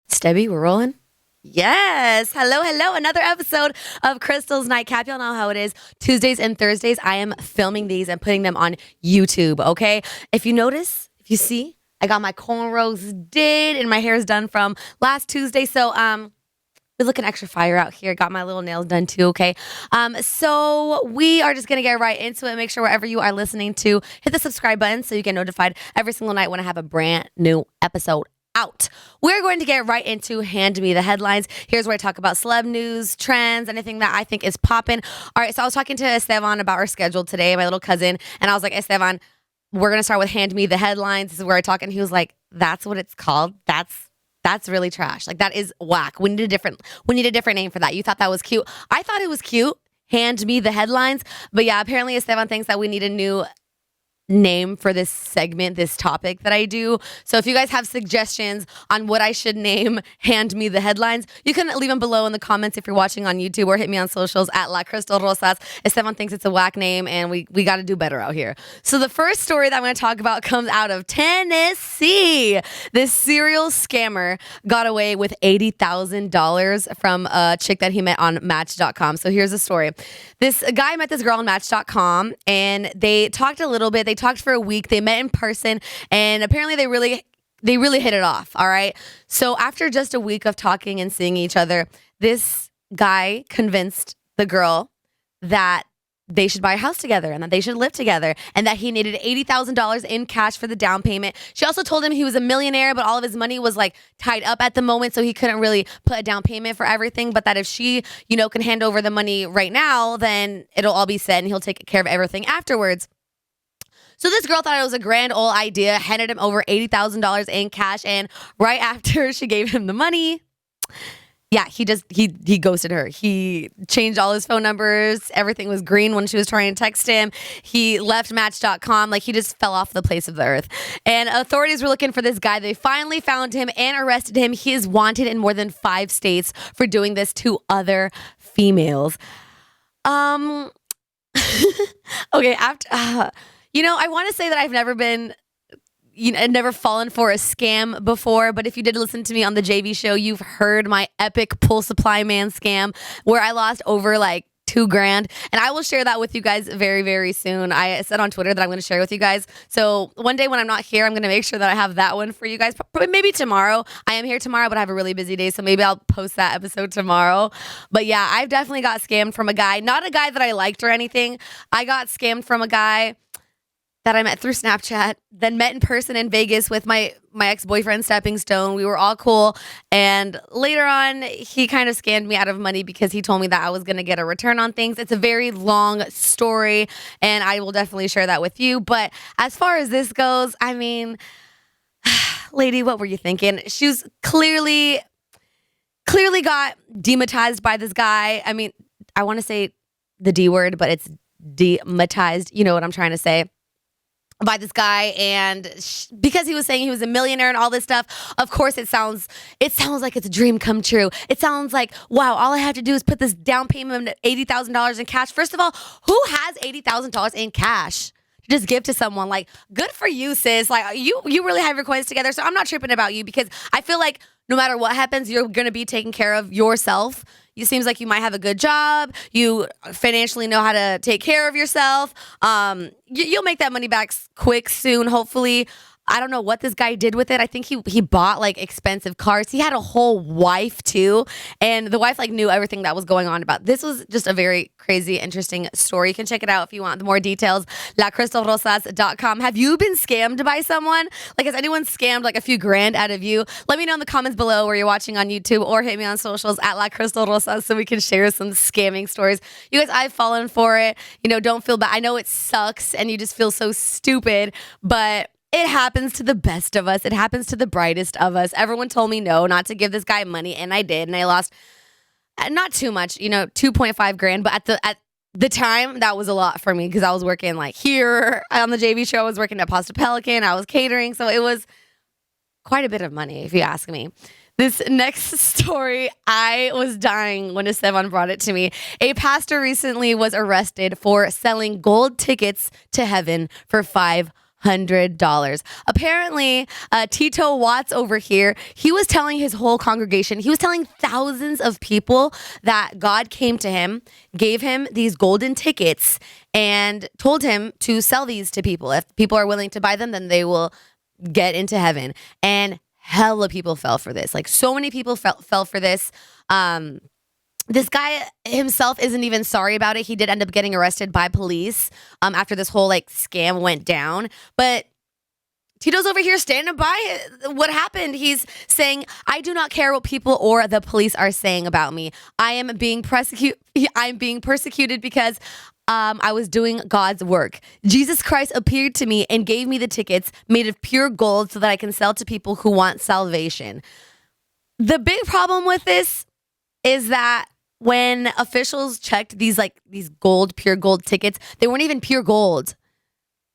Stebby, we're rolling? Yes. Hello, hello. Another episode of Crystal's Nightcap. Y'all know how it is. Tuesdays and Thursdays, I am filming these and putting them on YouTube, okay? If you notice, if you see, I got my cornrows did and my hair is done from last Tuesday. So, we're looking extra fire out here. Got my little nails done too, okay? So we are just going to get right into it. Make sure wherever you are listening to, hit the subscribe button so you get notified every single night when I have a brand new episode out. We're going to get right into Hand Me the Headlines. Here's where I talk about celeb news, trends, anything that I think is popping. All right, so I was talking to Esteban about our schedule today, my little cousin, and I was like, Esteban, we're going to start with Hand Me the Headlines. This is where I talk, and he was like, that's what it's called? That's really trash. Like, that is whack. We need a different name for that. You thought that was cute. I thought it was cute. Hand Me the Headlines. But yeah, apparently Esteban thinks that we need a new name for this segment, this topic that I do. So if you guys have suggestions on what I should name Hand Me the Headlines, you can leave them below in the comments if you're watching on YouTube, or hit me on socials at La Crystal Rosas. Esteban thinks it's a whack name and we got to do better out here. So the first story that I'm going to talk about comes out of Tennessee. This serial scammer got away with $80,000 from a chick that he met on Match.com. So here's the story. This guy met this girl on Match.com and they talked a little bit. They talked for a week. They met in person, and apparently they really hit it off. All right. So after just a week of talking and seeing each other, this guy convinced the girl that they should buy a house together and that they should live together and that he needed $80,000 in cash for the down payment. She also told him he was a millionaire, but all of his money was like tied up at the moment, so he couldn't really put a down payment for everything, but that if she, can hand over the money right now, then it'll all be set and he'll take care of everything afterwards. So this girl thought it was a grand old idea, handed him over $80,000 in cash, and right after she gave him the money, yeah, he ghosted her. He changed all his phone numbers. Everything was green when she was trying to text him. He left Match.com. Like, he just fell off the face of the earth. And authorities were looking for this guy. They finally found him and arrested him. He is wanted in more than 5 states for doing this to other females. Okay, after... I want to say that I've never been, never fallen for a scam before. But if you did listen to me on the JV show, you've heard my epic Pool Supply Man scam where I lost over like $2,000. And I will share that with you guys very, very soon. I said on Twitter that I'm going to share with you guys. So one day when I'm not here, I'm going to make sure that I have that one for you guys. Probably maybe tomorrow. I am here tomorrow, but I have a really busy day. So maybe I'll post that episode tomorrow. But yeah, I've definitely got scammed from a guy. Not a guy that I liked or anything. I got scammed from a guy that I met through Snapchat, then met in person in Vegas with my ex-boyfriend, Stepping Stone. We were all cool. And later on, he kind of scammed me out of money because he told me that I was going to get a return on things. It's a very long story, and I will definitely share that with you. But as far as this goes, I mean, lady, what were you thinking? She was clearly got demonetized by this guy. I mean, I want to say the D word, but it's demonetized. You know what I'm trying to say. By this guy, and because he was saying he was a millionaire and all this stuff, of course it sounds like it's a dream come true. It sounds like, wow, all I have to do is put this down payment of $80,000 in cash. First of all, who has $80,000 in cash to just give to someone? Like, good for you, sis. Like, you really have your coins together, so I'm not tripping about you, because I feel like no matter what happens, you're going to be taking care of yourself. It seems like you might have a good job. You financially know how to take care of yourself. You'll make that money back quick soon, hopefully. I don't know what this guy did with it. I think he bought like expensive cars. He had a whole wife too. And the wife like knew everything that was going on about. This was just a very crazy, interesting story. You can check it out if you want the more details. LaCrystalRosas.com. Have you been scammed by someone? Like, has anyone scammed like a few grand out of you? Let me know in the comments below where you're watching on YouTube, or hit me on socials at LaCrystalRosas so we can share some scamming stories. You guys, I've fallen for it. Don't feel bad. I know it sucks and you just feel so stupid, but it happens to the best of us. It happens to the brightest of us. Everyone told me no, not to give this guy money, and I did, and I lost not too much, 2.5 grand, but at the time that was a lot for me because I was working like here on the JV show. I was working at Pasta Pelican. I was catering, so it was quite a bit of money, if you ask me. This next story, I was dying when Esteban brought it to me. A pastor recently was arrested for selling gold tickets to heaven for $500. Apparently, Tito Watts over here, he was telling his whole congregation, he was telling thousands of people that God came to him, gave him these golden tickets, and told him to sell these to people. If people are willing to buy them, then they will get into heaven. And hella people fell for this. Like, so many people fell for this. This guy himself isn't even sorry about it. He did end up getting arrested by police after this whole like scam went down. But Tito's over here standing by what happened. He's saying, I do not care what people or the police are saying about me. I'm being persecuted because I was doing God's work. Jesus Christ appeared to me and gave me the tickets made of pure gold so that I can sell to people who want salvation. The big problem with this is that when officials checked these pure gold tickets, they weren't even pure gold.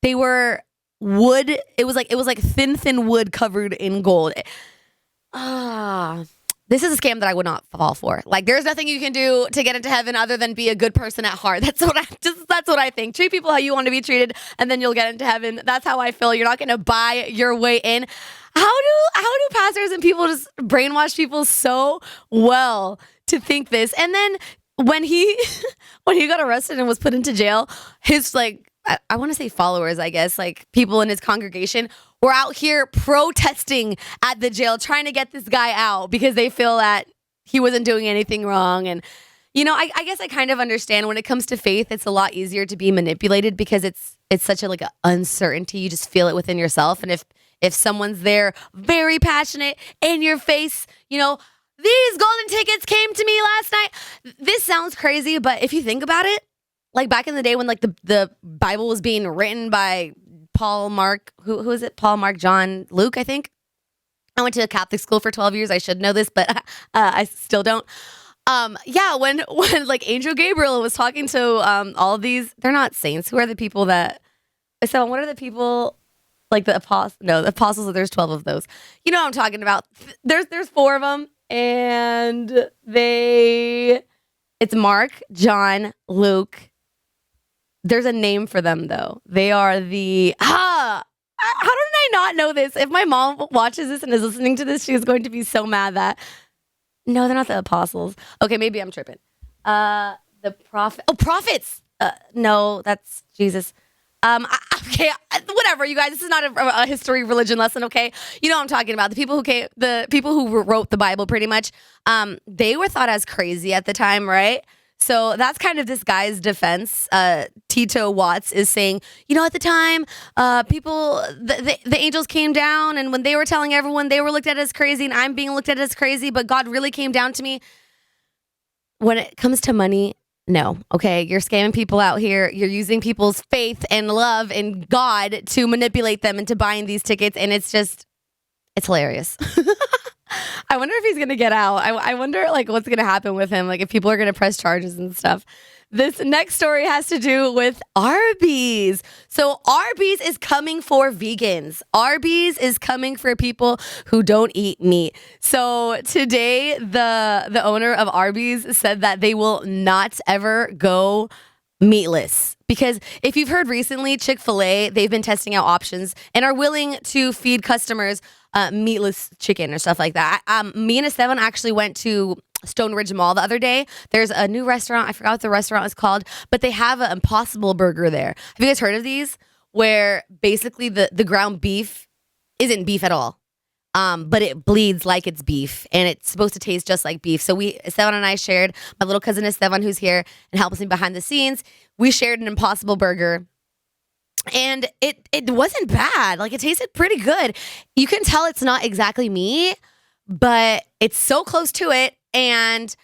They were wood. It was like thin wood covered in gold. This is a scam that I would not fall for. Like, there's nothing you can do to get into heaven other than be a good person at heart. That's what I think. Treat people how you want to be treated, and then you'll get into heaven. That's how I feel. You're not going to buy your way in. How do pastors and people just brainwash people so well to think this? And then when he got arrested and was put into jail, his I want to say followers, I guess, like people in his congregation were out here protesting at the jail, trying to get this guy out because they feel that he wasn't doing anything wrong. And, I guess I kind of understand when it comes to faith, it's a lot easier to be manipulated because it's such a an uncertainty. You just feel it within yourself. And if someone's there very passionate in your face, these golden tickets came to me last night. This sounds crazy, but if you think about it, like back in the day when the Bible was being written by Paul, Mark, who is it? Paul, Mark, John, Luke, I think. I went to a Catholic school for 12 years. I should know this, but I still don't. When like Angel Gabriel was talking to all of these, they're not saints. Who are the people that? So what are the people like the apostles? No, the apostles. There's 12 of those. You know what I'm talking about. There's 4 of them, and it's Mark, John, Luke. There's a name for them, though. They are the... How did I not know this? If my mom watches this and is listening to this, she is going to be so mad that... No, they're not the apostles. Okay, maybe I'm tripping. The prophet... Oh, prophets! No, that's Jesus. Okay, whatever, you guys. This is not a history religion lesson, okay? You know what I'm talking about. The people who wrote the Bible, pretty much, they were thought as crazy at the time, right? So that's kind of this guy's defense. Tito Watts is saying, at the time, the angels came down, and when they were telling everyone, they were looked at as crazy, and I'm being looked at as crazy, but God really came down to me. When it comes to money, no, okay? You're scamming people out here. You're using people's faith and love in God to manipulate them into buying these tickets, and it's hilarious. I wonder if he's going to get out. I wonder what's going to happen with him, if people are going to press charges and stuff. This next story has to do with Arby's. So Arby's is coming for vegans. Arby's is coming for people who don't eat meat. So today, the owner of Arby's said that they will not ever go meatless. Because if you've heard recently, Chick-fil-A, they've been testing out options and are willing to feed customers meatless chicken or stuff like that. Me and Esteban actually went to Stone Ridge Mall the other day. There's a new restaurant. I forgot what the restaurant is called, but they have an Impossible Burger there. Have you guys heard of these? Where basically the ground beef isn't beef at all. But it bleeds like it's beef, and it's supposed to taste just like beef. So Esteban and I shared, my little cousin Esteban, who's here and helps me behind the scenes, we shared an Impossible Burger. And it wasn't bad. It tasted pretty good. You can tell it's not exactly meat, but it's so close to it. And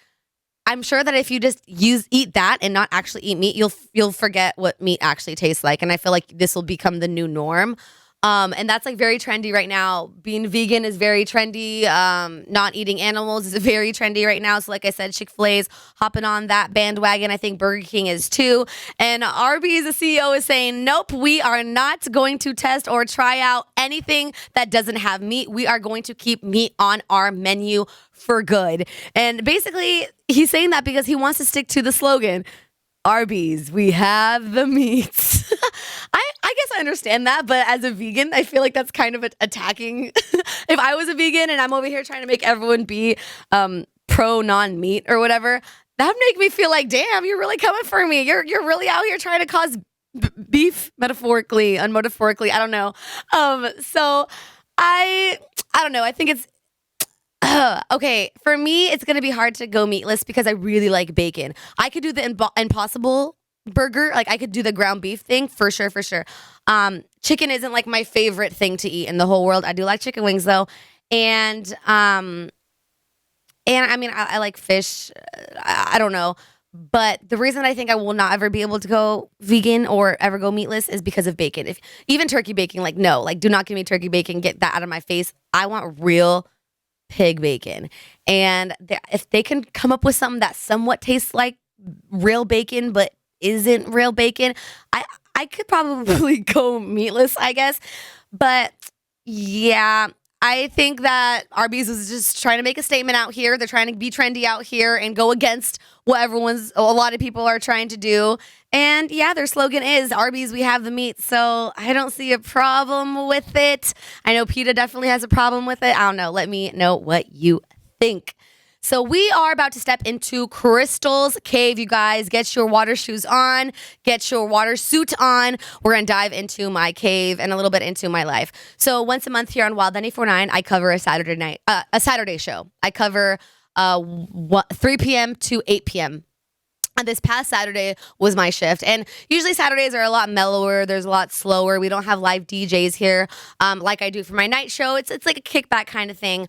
I'm sure that if you just eat that and not actually eat meat, you'll forget what meat actually tastes like. And I feel like this will become the new norm. And that's very trendy right now. Being vegan is very trendy. Not eating animals is very trendy right now. So like I said, Chick-fil-A's hopping on that bandwagon. I think Burger King is too. And Arby's, the CEO, is saying, nope, we are not going to test or try out anything that doesn't have meat. We are going to keep meat on our menu for good. And basically, he's saying that because he wants to stick to the slogan, Arby's, we have the meats. I guess I understand that, but as a vegan, I feel like that's kind of attacking. If I was a vegan and I'm over here trying to make everyone be pro non-meat or whatever, that would make me feel like, damn, you're really coming for me. You're really out here trying to cause beef, metaphorically, unmetaphorically. I don't know. So I don't know. I think it's okay. For me, it's gonna be hard to go meatless because I really like bacon. I could do the Impossible burger. Like I could do the ground beef thing for sure, for sure. Chicken isn't like my favorite thing to eat in the whole world. I do like chicken wings though, and I mean I like fish. I don't know. But the reason I think I will not ever be able to go vegan or ever go meatless is because of bacon. If even turkey bacon, like no, like do not give me turkey bacon. Get that out of my face. I want real pig bacon. And if they can come up with something that somewhat tastes like real bacon but isn't real bacon, I could probably go meatless, I guess. But yeah, I think that Arby's was just trying to make a statement out here. They're trying to be trendy out here and go against what a lot of people are trying to do. And yeah, their slogan is Arby's, we have the meat. So I don't see a problem with it. I know PETA definitely has a problem with it. I don't know. Let me know what you think. So we are about to step into Crystal's cave, you guys. Get your water shoes on. Get your water suit on. We're going to dive into my cave and a little bit into my life. So once a month here on Wild 94.9, I cover a Saturday show. I cover 3 p.m. to 8 p.m. And this past Saturday was my shift. And usually Saturdays are a lot mellower. There's a lot slower. We don't have live DJs here like I do for my night show. It's like a kickback kind of thing.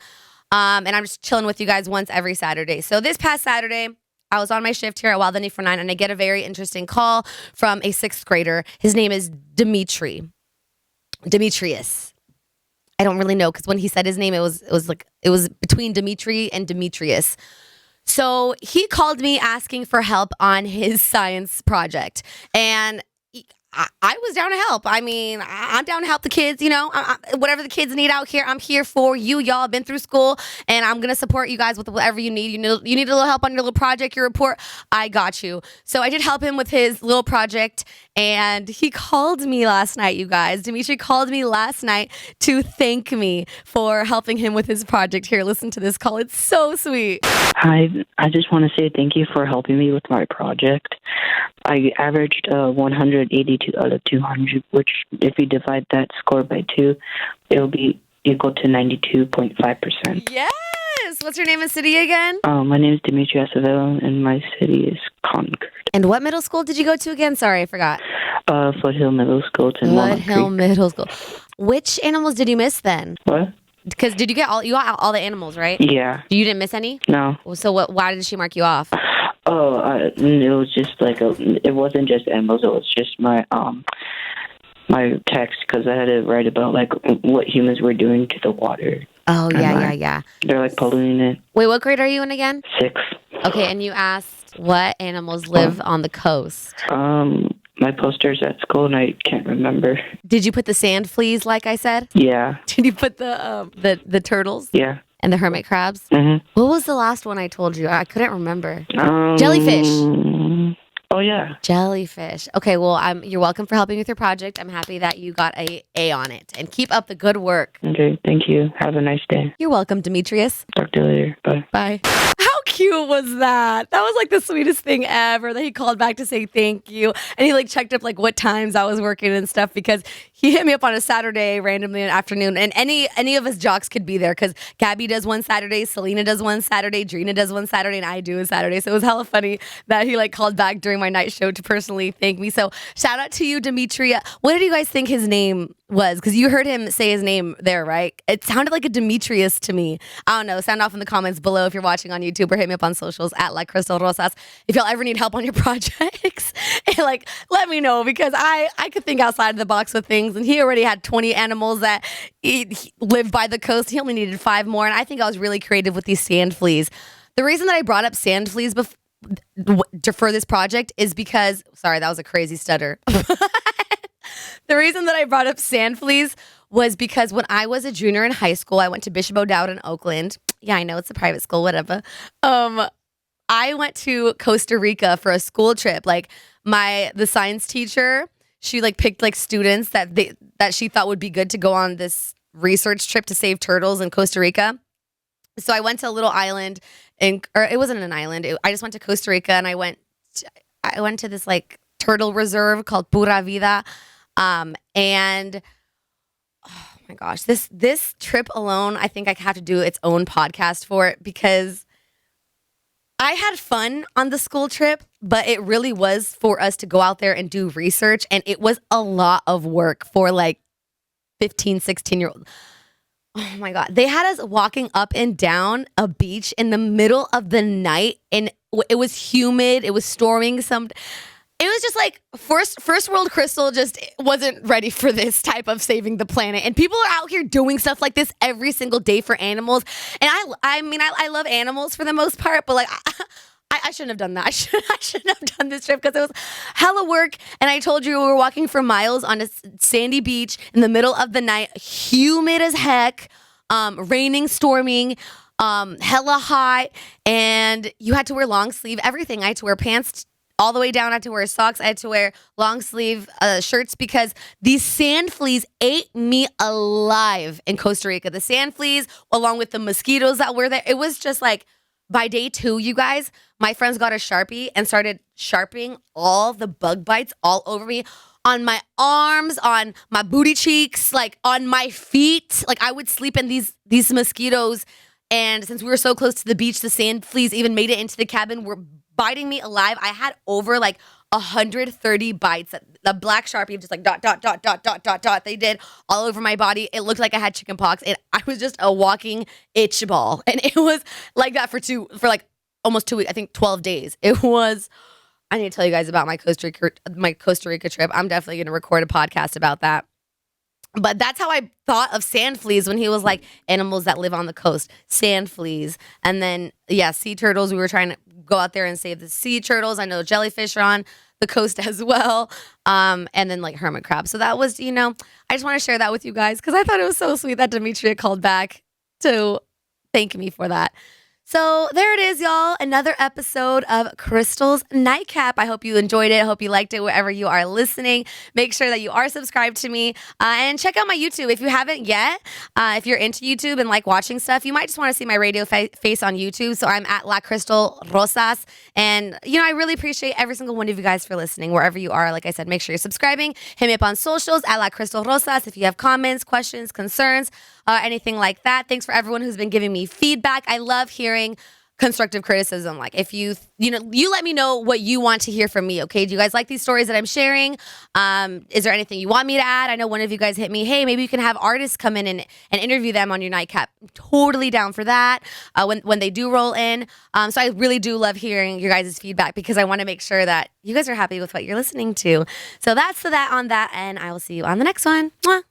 And I'm just chilling with you guys once every Saturday. So this past Saturday, I was on my shift here at Wild 94.9, and I get a very interesting call from a 6th grader. His name is Demetrius. I don't really know because when he said his name, it was between Dimitri and Demetrius. So he called me asking for help on his science project, and I was down to help. I mean, I'm down to help the kids, you know, whatever the kids need out here, I'm here for you. Y'all been through school and I'm going to support you guys with whatever you need. You need a little help on your little project, your report. I got you. So I did help him with his little project and he called me last night, you guys. Dimitri called me last night to thank me for helping him with his project. Here, listen to this call. It's so sweet. Hi, I just want to say thank you for helping me with my project. I averaged 182 out of 200, which if you divide that score by 2, it'll be equal to 92.5%. Yes! What's your name and city again? My name is Dimitri Acevedo, and my city is Concord. And what middle school did you go to again? Sorry, I forgot. Foothill Middle School. Foothill Middle School. Which animals did you miss then? What? Because did you got all the animals, right? Yeah. You didn't miss any? No. So why did she mark you off? It was just it wasn't just animals, it was just my text, because I had to write about what humans were doing to the water. Oh, yeah. They're polluting it. Wait, what grade are you in again? 6. Okay, and you asked what animals live on the coast? My poster's at school and I can't remember. Did you put the sand fleas like I said? Yeah. Did you put the turtles? Yeah. And the hermit crabs? Mm-hmm. What was the last one I told you? I couldn't remember. Jellyfish. Oh, yeah. Jellyfish. Okay, well, you're welcome for helping with your project. I'm happy that you got a A on it. And keep up the good work. Okay, thank you. Have a nice day. You're welcome, Demetrius. Talk to you later. Bye. Bye. How cute was that? That was the sweetest thing ever that he called back to say thank you. And he checked up what times I was working and stuff because he hit me up on a Saturday randomly in the afternoon. And any of us jocks could be there because Gabby does one Saturday, Selena does one Saturday, Drina does one Saturday, and I do a Saturday. So it was hella funny that he called back during my night show to personally thank me. So shout out to you, Demetria. What did you guys think his name was? Because you heard him say his name there, right? It sounded like a Demetrius to me. I don't know. Sound off in the comments below if you're watching on YouTube or hit me up on socials at La Crystal Rosas. If y'all ever need help on your projects, and let me know because I could think outside of the box with things. And he already had 20 animals that he lived by the coast. He only needed 5 more. And I think I was really creative with these sand fleas. The reason that I brought up sand fleas for this project is because, sorry, that was a crazy stutter. The reason that I brought up sand fleas was because when I was a junior in high school, I went to Bishop O'Dowd in Oakland. Yeah, I know it's a private school, whatever. I went to Costa Rica for a school trip. The science teacher, she like picked like students that she thought would be good to go on this research trip to save turtles in Costa Rica. So I went to a little island, or it wasn't an island. I just went to Costa Rica, and I went to this like turtle reserve called Pura Vida, and oh my gosh, this trip alone, I think I have to do its own podcast for it, because I had fun on the school trip, but it really was for us to go out there and do research, and it was a lot of work for like 15, 16-year-olds. Oh my God. They had us walking up and down a beach in the middle of the night, and it was humid. It was storming. It was just like first world Crystal just wasn't ready for this type of saving the planet. And people are out here doing stuff like this every single day for animals. And I mean, I love animals for the most part, but like I shouldn't have done that. I shouldn't have done this trip, because it was hella work. And I told you we were walking for miles on a sandy beach in the middle of the night, humid as heck, raining, storming, hella hot, and you had to wear long sleeve everything. I had to wear pants all the way down. I had to wear socks. I had to wear long sleeve shirts, because these sand fleas ate me alive in Costa Rica. The sand fleas, along with the mosquitoes that were there. It was just like, by day 2, you guys, my friends got a Sharpie and started sharpening all the bug bites all over me, on my arms, on my booty cheeks, like on my feet. Like I would sleep in these mosquitoes. And since we were so close to the beach, the sand fleas even made it into the cabin, were biting me alive. I had over like 130 bites. The black Sharpie just like dot, dot, dot, dot, dot, dot, dot. They did all over my body. It looked like I had chicken pox, and I was just a walking itch ball. And it was like that for like almost 2 weeks, I think 12 days. It was, I need to tell you guys about my Costa Rica trip. I'm definitely going to record a podcast about that. But that's how I thought of sand fleas when he was like animals that live on the coast, sand fleas. And then, yeah, sea turtles. We were trying to go out there and save the sea turtles. I know jellyfish are on the coast as well. And then like hermit crabs. So that was, I just want to share that with you guys, because I thought it was so sweet that Demetria called back to thank me for that. So there it is, y'all. Another episode of Crystal's Nightcap. I hope you enjoyed it. I hope you liked it wherever you are listening. Make sure that you are subscribed to me, and check out my YouTube if you haven't yet. If you're into YouTube and like watching stuff, you might just want to see my radio face on YouTube. So I'm at La Crystal Rosas. And, I really appreciate every single one of you guys for listening wherever you are. Like I said, make sure you're subscribing. Hit me up on socials at La Crystal Rosas if you have comments, questions, concerns, anything like that. Thanks for everyone who's been giving me feedback. I love hearing constructive criticism. Like if you let me know what you want to hear from me. Okay. Do you guys like these stories that I'm sharing? Is there anything you want me to add? I know one of you guys hit me, hey, maybe you can have artists come in and interview them on your Nightcap. I'm totally down for that. When they do roll in. So I really do love hearing your guys' feedback, because I want to make sure that you guys are happy with what you're listening to. So that's that on that. And I will see you on the next one. Mwah.